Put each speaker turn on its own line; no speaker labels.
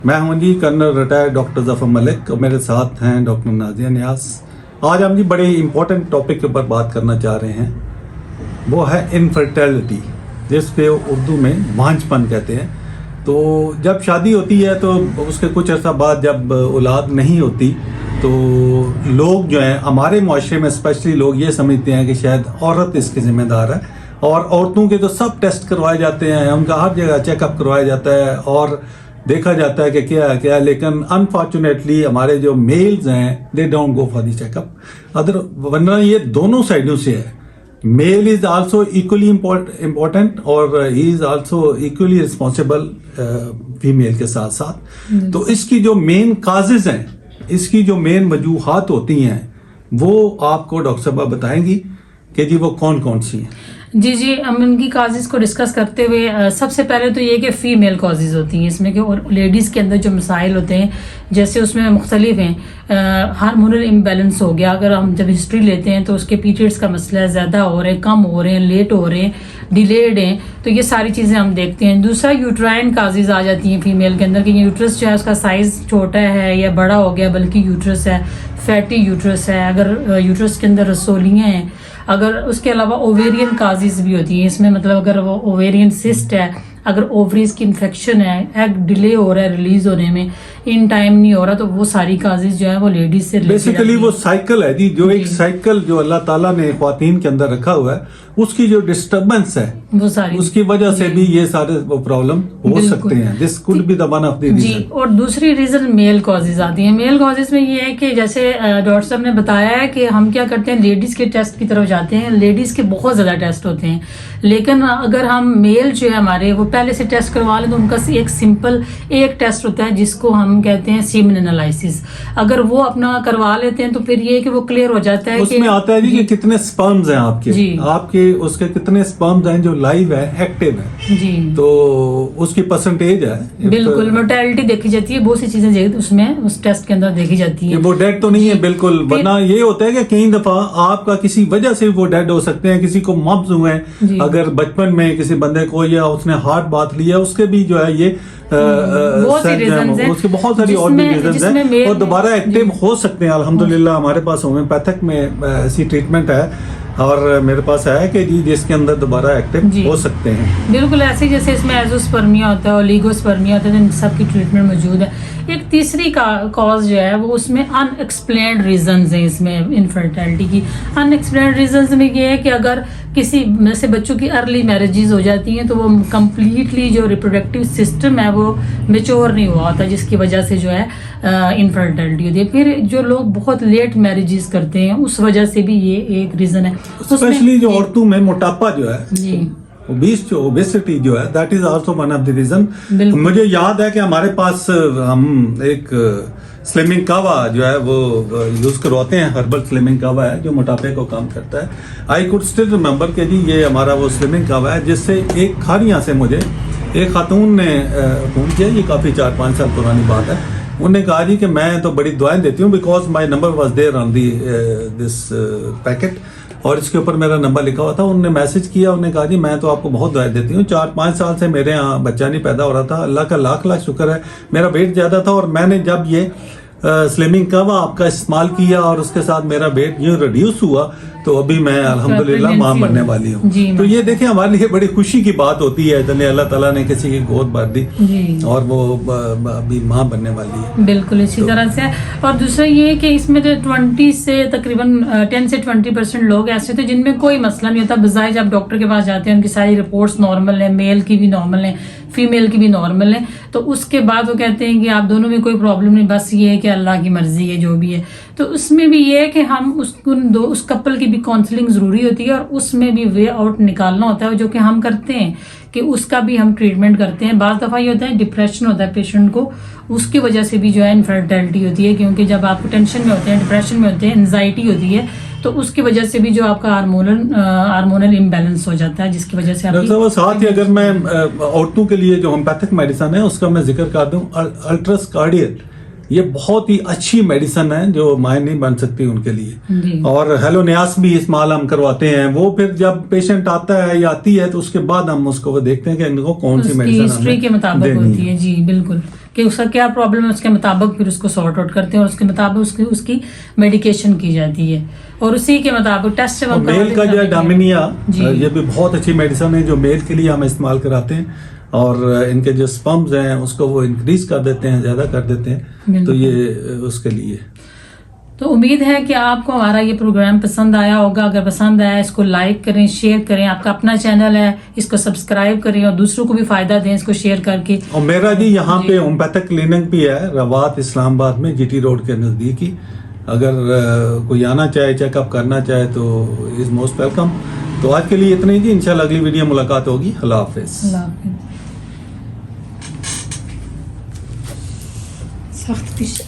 میں ہوں جی colonel retired doctor ظفر ملک اور میرے ساتھ ہیں ڈاکٹر نازیہ نیاز. آج ہم جی بڑے امپورٹنٹ ٹاپک کے اوپر بات کرنا چاہ رہے ہیں. وہ ہے انفرٹیلٹی، جس پہ اردو میں وانجھ پن کہتے ہیں. تو جب شادی ہوتی ہے تو اس کے کچھ عرصہ بعد جب اولاد نہیں ہوتی تو لوگ جو ہیں ہمارے معاشرے میں اسپیشلی لوگ یہ سمجھتے ہیں کہ شاید عورت اس کی ذمہ دار ہے، اور عورتوں کے تو سب ٹیسٹ کروائے جاتے ہیں، ان کا ہر جگہ چیک اپ کروایا جاتا ہے اور دیکھا جاتا ہے کہ کیا ہے کیا ہے. لیکن انفارچونیٹلی ہمارے جو میلز ہیں they don't go for the checkup. ورنہ یہ دونوں سائڈوں سے ہے. Male is also equally important اور he is also equally responsible female کے ساتھ ساتھ. تو اس کی جو مین کازز ہیں، اس کی جو مین وجوہات ہوتی ہیں، وہ آپ کو ڈاکٹر صاحبہ بتائیں گی کہ جی وہ کون کون سی ہیں.
جی ہم ان کی کازز کو ڈسکس کرتے ہوئے سب سے پہلے تو یہ کہ فیمیل کازز ہوتی ہیں اس میں، کہ لیڈیز کے اندر جو مسائل ہوتے ہیں جیسے اس میں مختلف ہیں. ہارمونل امبیلنس ہو گیا، اگر ہم جب ہسٹری لیتے ہیں تو اس کے پیریڈز کا مسئلہ ہے، زیادہ ہو رہے ہیں، کم ہو رہے ہیں، لیٹ ہو رہے ہیں، ڈیلیڈ ہیں، تو یہ ساری چیزیں ہم دیکھتے ہیں. دوسرا یوٹرائن کازز آ جاتی ہیں فیمیل کے اندر، کہ یوٹرس جو ہے اس کا سائز چھوٹا ہے یا بڑا ہو گیا، بلکہ یوٹرس ہے فیٹی یوٹرس ہے، اگر یوٹرس کے اندر رسولیاں ہیں. اگر اس کے علاوہ اوویرین کازز بھی ہوتی ہیں اس میں، مطلب اگر وہ اوویرین سسٹ ہے، اگر اووریز کی انفیکشن ہے، ایگ ڈیلے ہو رہا ہے ریلیز ہونے میں، ان ٹائم نہیں ہو رہا، تو وہ ساری کازز جو ہے وہ لیڈیز سے
بیسیکلی وہ سائیکل ہے جی، جو ایک سائیکل جو اللہ تعالیٰ نے خواتین کے اندر رکھا ہوا ہے، اس کی جو ڈسٹربنس ہے
وہ ساری
اس کی وجہ سے بھی یہ سارے وہ پرابلم ہو سکتے ہیں. This could be the one of the reason.
جی، اور دوسری ریزن میل کازز آتی ہیں. میل کازز میں یہ ہے کہ جیسے ڈاکٹر صاحب نے بتایا ہے کہ ہم کیا کرتے ہیں، لیڈیز کے ٹیسٹ کی طرف جاتے ہیں. لیڈیز کے بہت زیادہ ٹیسٹ ہوتے ہیں، لیکن اگر ہم میل جو ہے ہمارے وہ پہلے سے ٹیسٹ کروا لیں تو ان کا ایک سمپل ایک ٹیسٹ ہوتا ہے جس کو ہم کہتے ہیں سیمن انالائسس. اگر وہ اپنا کروا لیتے ہیں تو پھر یہ کہ وہ کلیئر ہو جاتا ہے.
اس میں آتا ہے جی کہ کتنے سپرمز ہیں آپ کے اس کے کتنے سپرمز ہیں جو لائیو ہے، ایکٹیو ہے
جی،
تو اس کی پرسنٹیج ہے.
بالکل موٹیلٹی دیکھی جاتی ہے، بہت سی چیزیں اس میں اس ٹیسٹ کے اندر دیکھی جاتی ہیں.
وہ ڈیڈ تو نہیں ہے بالکل، ورنہ یہ ہوتا ہے کہ کئی دفعہ آپ کا کسی وجہ سے وہ ڈیڈ ہو سکتے ہیں. کسی کو مبز ہوئے ہیں اگر بچپن میں کسی بندے کو، یا اس نے ہارٹ بات لیا، اس کے بھی جو ہے یہ اس کے بہت ساری اور بھی ریزنز ہیں اور دوبارہ ایکٹیو ہو سکتے ہیں. الحمدللہ ہمارے پاس ہومیوپیتھک میں ایسی ٹریٹمنٹ ہے اور میرے پاس ہے کہ جی جس کے اندر دوبارہ ایکٹیو ہو سکتے ہیں.
بالکل ایسے جیسے اس میں ایزوسپرمیا ہوتا ہے، اولیگوسپرمیا ہوتا ہے، ان سب کی ٹریٹمنٹ موجود ہے. ایک تیسری کاز جو ہے وہ اس میں ان ایکسپلینڈ ریزنز ہیں. اس میں انفرٹیلٹی کی ان ایکسپلینڈ ریزنز میں یہ ہے کہ اگر کسی میں سے بچوں کی ارلی میرجز ہو جاتی ہیں تو وہ کمپلیٹلی جو ریپروڈکٹیو سسٹم ہے وہ میچور نہیں ہوا ہوتا، جس کی وجہ سے جو ہے انفرٹیلٹی ہوتی ہے. پھر جو لوگ بہت لیٹ میرجز کرتے ہیں اس وجہ سے بھی یہ ایک ریزن ہے.
اسپیشلی جو عورتوں میں موٹاپا جو ہے، اوبیسٹی جو ہے، that is also one of the reason. مجھے یاد ہے کہ ہمارے پاس ہم ایک سلمنگ کاوا جو ہے وہ یوز کرواتے ہیں، ہربل سلمنگ کاوا ہے جو موٹاپے کو کام کرتا ہے. آئی کوڈ اسٹل ریمبر کہ جی یہ ہمارا وہ سلمنگ کاوا ہے جس سے ایک کھاریاں سے مجھے ایک خاتون نے فون کیا، یہ کافی 4-5 سال پرانی بات ہے. انہوں نے کہا جی کہ میں تو بڑی دعائیں دیتی ہوں، because my number was there on the this packet, اور اس کے اوپر میرا نمبر لکھا ہوا تھا. انہوں نے میسج کیا، انہوں نے کہا جی میں تو آپ کو بہت دعائیں دیتی ہوں، 4-5 سال سے میرے ہاں بچہ نہیں پیدا ہو رہا تھا، اللہ کا لاکھ لاکھ شکر ہے میرا ویٹ زیادہ تھا، اور میں نے جب یہ سلمنگ کاوا آپ کا استعمال کیا اور اس کے ساتھ میرا ویٹ یوں ریڈیوس ہوا تو ابھی میں الحمدللہ ماں بننے والی ہوں. تو یہ دیکھیں ہمارے لیے بڑی خوشی کی بات ہوتی ہے جنہیں اللہ تعالیٰ نے کسی کی گود بھر دی اور وہ ابھی ماں بننے والی ہے.
بالکل اسی طرح سے. اور دوسرا یہ کہ اس میں 20 سے تقریباً 10 سے 20% لوگ ایسے ہوتے ہیں جن میں کوئی مسئلہ نہیں ہوتا. بظاہر جب ڈاکٹر کے پاس جاتے ہیں ان کی ساری رپورٹس نارمل ہیں، میل کی بھی نارمل ہیں، فیمیل کی بھی نارمل ہیں، تو اس کے بعد وہ کہتے ہیں کہ آپ دونوں میں کوئی پرابلم نہیں، بس یہ ہے کہ اللہ کی مرضی ہے جو بھی ہے. تو اس میں بھی یہ ہے کہ ہم اس کپل کی بھی کاؤنسلنگ ضروری ہوتی ہے اور اس میں بھی وے آؤٹ نکالنا ہوتا ہے، جو کہ ہم کرتے ہیں کہ اس کا بھی ہم ٹریٹمنٹ کرتے ہیں. بعض دفعہ یہ ہوتا ہے ڈپریشن ہوتا ہے پیشنٹ کو، اس کی وجہ سے بھی جو ہے انفرٹیلٹی ہوتی ہے، کیونکہ جب آپ ٹینشن میں ہوتے ہیں، ڈپریشن میں ہوتے ہیں، انزائٹی ہوتی ہے، تو اس کی وجہ سے بھی جو آپ کا ہارمونل امبیلنس ہو جاتا ہے، جس کی وجہ سے
ساتھ ہی اگر میں عورتوں کے لیے جو ہومیوپیتھک میڈیسن ہے اس کا میں ذکر کر دوں، الٹرس کارڈیل، یہ بہت ہی اچھی میڈیسن ہے جو مائن نہیں بن سکتی ان کے لیے. اور ہیلو نیاس بھی استعمال ہم کرواتے ہیں. وہ پھر جب پیشنٹ آتا ہے یا آتی ہے تو اس کے بعد ہم اس کو دیکھتے ہیں کہ ان کو کون سی میڈیسن
ہسٹری کے مطابق ہوتی ہے. جی بالکل. کہ اس کا کیا پرابلم ہے، اس کے مطابق پھر اس کو سارٹ آؤٹ کرتے ہیں اور اس کے مطابق اس کی میڈیکیشن کی جاتی ہے اور اسی کے مطابق ٹیسٹ
میل کا جو ہے ڈامینیا یہ بھی بہت اچھی میڈیسن ہے جو میل کے لیے ہم استعمال کراتے ہیں اور ان کے جو سپمز ہیں اس کو وہ انکریز کر دیتے ہیں، زیادہ کر دیتے ہیں، تو یہ اس کے لیے.
تو امید ہے کہ آپ کو ہمارا یہ پروگرام پسند آیا ہوگا. اگر پسند آیا اس کو لائک کریں، شیئر کریں. آپ کا اپنا چینل ہے، اس کو سبسکرائب کریں اور دوسروں کو بھی فائدہ دیں اس کو شیئر کر کے.
اور میرا جی یہاں پہ ہومیوپیتھک کلینک بھی ہے روات اسلام آباد میں، جی ٹی روڈ کے نزدیک ہی. اگر کوئی آنا چاہے، چیک اپ کرنا چاہے تو از موسٹ ویلکم. تو آج کے لیے اتنا ہی جی، انشاءاللہ اگلی ویڈیو ملاقات ہوگی. اللہ حافظ.
اللہ حافظ. سخت پیش